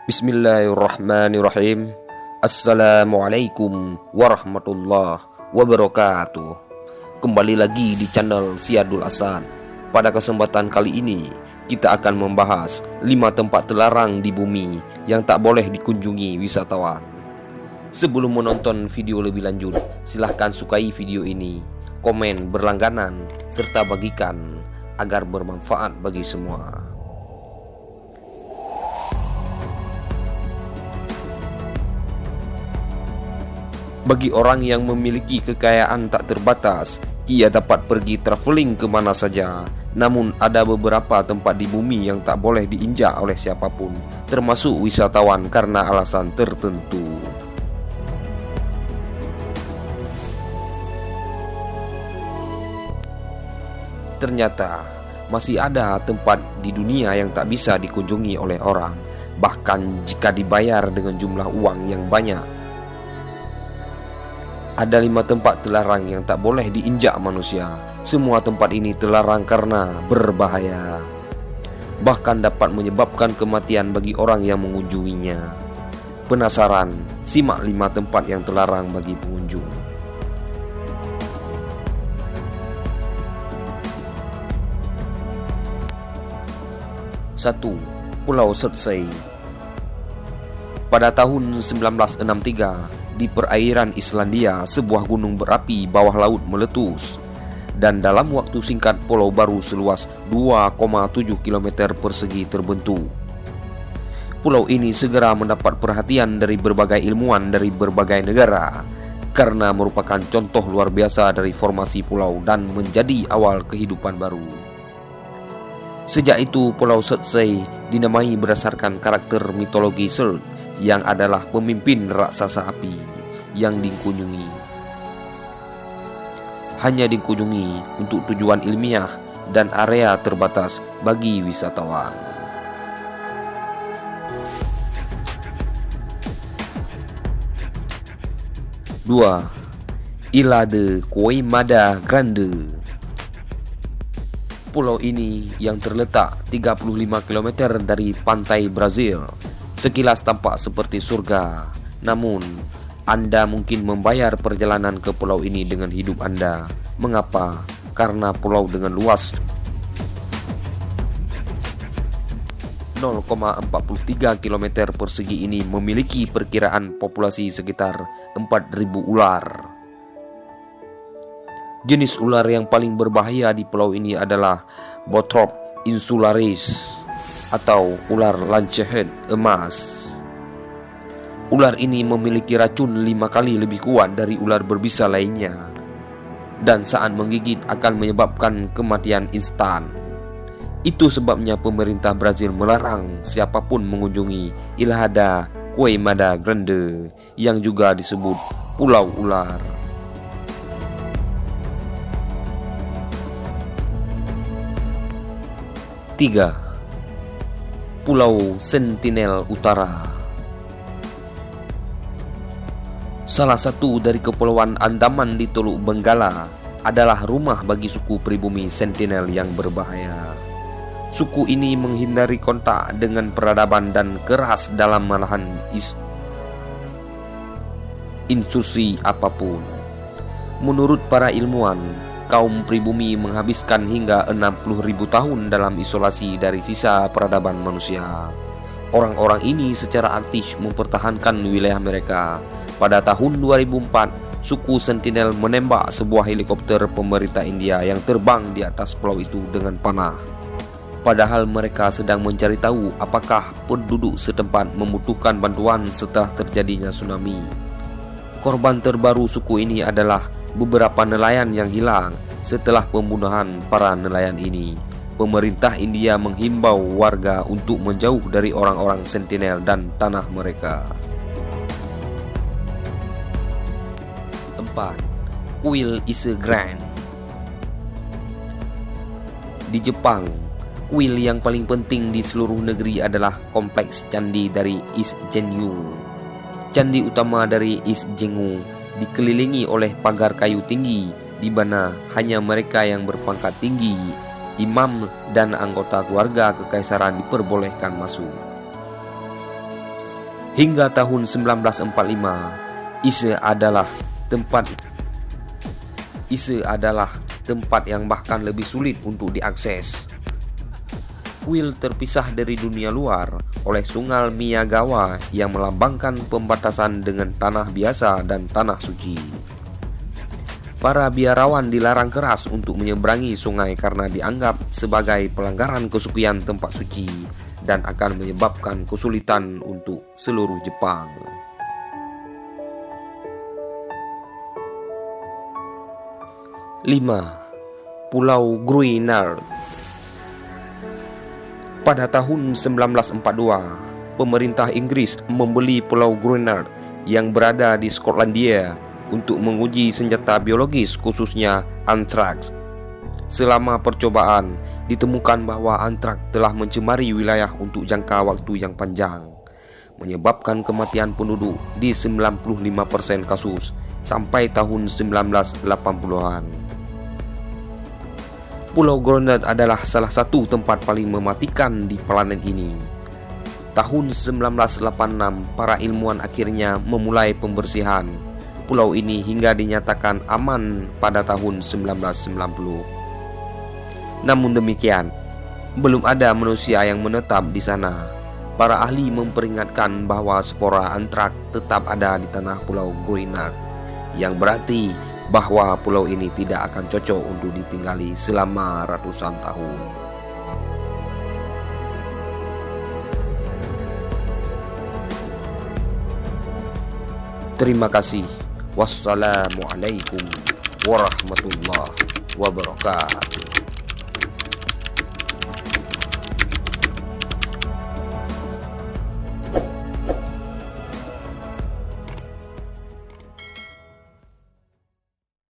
Bismillahirrahmanirrahim. Assalamualaikum warahmatullahi wabarakatuh. Kembali lagi di channel Syadul Hasan. Pada kesempatan kali ini kita akan membahas 5 tempat terlarang di bumi yang tak boleh dikunjungi wisatawan. Sebelum menonton video lebih lanjut, silahkan sukai video ini, komen berlangganan, serta bagikan agar bermanfaat bagi semua. Bagi orang yang memiliki kekayaan tak terbatas, ia dapat pergi traveling ke mana saja. Namun ada beberapa tempat di bumi yang tak boleh diinjak oleh siapapun, termasuk wisatawan karena alasan tertentu. Ternyata masih ada tempat di dunia yang tak bisa dikunjungi oleh orang, bahkan jika dibayar dengan jumlah uang yang banyak. Ada 5 tempat terlarang yang tak boleh diinjak manusia. Semua tempat ini terlarang karena berbahaya, bahkan dapat menyebabkan kematian bagi orang yang mengunjunginya. Penasaran? Simak 5 tempat yang terlarang bagi pengunjung. 1. Pulau Surtsey. Pada tahun 1963, di perairan Islandia, sebuah gunung berapi bawah laut meletus, dan dalam waktu singkat pulau baru seluas 2,7 km persegi terbentuk. Pulau ini segera mendapat perhatian dari berbagai ilmuwan dari berbagai negara karena merupakan contoh luar biasa dari formasi pulau dan menjadi awal kehidupan baru. Sejak itu Pulau Surtsey dinamai berdasarkan karakter mitologi Surt yang adalah pemimpin raksasa api yang dikunjungi. Hanya dikunjungi untuk tujuan ilmiah dan area terbatas bagi wisatawan. 2. Ilha de Queimada Grande. Pulau ini yang terletak 35 km dari pantai Brazil sekilas tampak seperti surga. Namun, Anda mungkin membayar perjalanan ke pulau ini dengan hidup Anda. Mengapa? Karena pulau dengan luas 0,43 km persegi ini memiliki perkiraan populasi sekitar 4.000 ular. Jenis ular yang paling berbahaya di pulau ini adalah Botrop insularis atau ular lancehead emas. Ular ini memiliki racun 5 kali lebih kuat dari ular berbisa lainnya, dan saat menggigit akan menyebabkan kematian instan. Itu sebabnya pemerintah Brazil melarang siapapun mengunjungi Ilha de Queimada Grande yang juga disebut Pulau Ular. 3. Pulau Sentinel Utara. Salah satu dari kepulauan Andaman di Teluk Benggala adalah rumah bagi suku pribumi Sentinel yang berbahaya. Suku ini menghindari kontak dengan peradaban dan keras dalam menahan intrusi apapun. Menurut para ilmuwan, kaum pribumi menghabiskan hingga 60.000 tahun dalam isolasi dari sisa peradaban manusia. Orang-orang ini secara aktif mempertahankan wilayah mereka. Pada tahun 2004, suku Sentinel menembak sebuah helikopter pemerintah India yang terbang di atas pulau itu dengan panah. Padahal mereka sedang mencari tahu apakah penduduk setempat membutuhkan bantuan setelah terjadinya tsunami. Korban terbaru suku ini adalah beberapa nelayan yang hilang. Setelah pembunuhan para nelayan ini, pemerintah India menghimbau warga untuk menjauh dari orang-orang Sentinel dan tanah mereka. 4. Kuil Ise Grand. Di Jepang, kuil yang paling penting di seluruh negeri adalah kompleks candi dari Ise-Genyu. Candi utama dari Ise-Genyu dikelilingi oleh pagar kayu tinggi di mana hanya mereka yang berpangkat tinggi, imam, dan anggota keluarga kekaisaran diperbolehkan masuk. Hingga tahun 1945, Ise adalah tempat yang bahkan lebih sulit untuk diakses. Kuil terpisah dari dunia luar oleh Sungai Miyagawa yang melambangkan pembatasan dengan tanah biasa dan tanah suci. Para biarawan dilarang keras untuk menyeberangi sungai karena dianggap sebagai pelanggaran kesucian tempat suci dan akan menyebabkan kesulitan untuk seluruh Jepang. 5. Pulau Gruinard. Pada tahun 1942, pemerintah Inggris membeli Pulau Gruinard yang berada di Skotlandia untuk menguji senjata biologis khususnya antraks. Selama percobaan, ditemukan bahwa antraks telah mencemari wilayah untuk jangka waktu yang panjang, menyebabkan kematian penduduk di 95% kasus sampai tahun 1980-an. Pulau Gruinard adalah salah satu tempat paling mematikan di planet ini. Tahun 1986, para ilmuwan akhirnya memulai pembersihan pulau ini hingga dinyatakan aman pada tahun 1990. Namun demikian, belum ada manusia yang menetap di sana. Para ahli memperingatkan bahwa spora antraks tetap ada di tanah Pulau Gruinard, yang berarti bahwa pulau ini tidak akan cocok untuk ditinggali selama ratusan tahun. Terima kasih. Wassalamualaikum warahmatullahi wabarakatuh.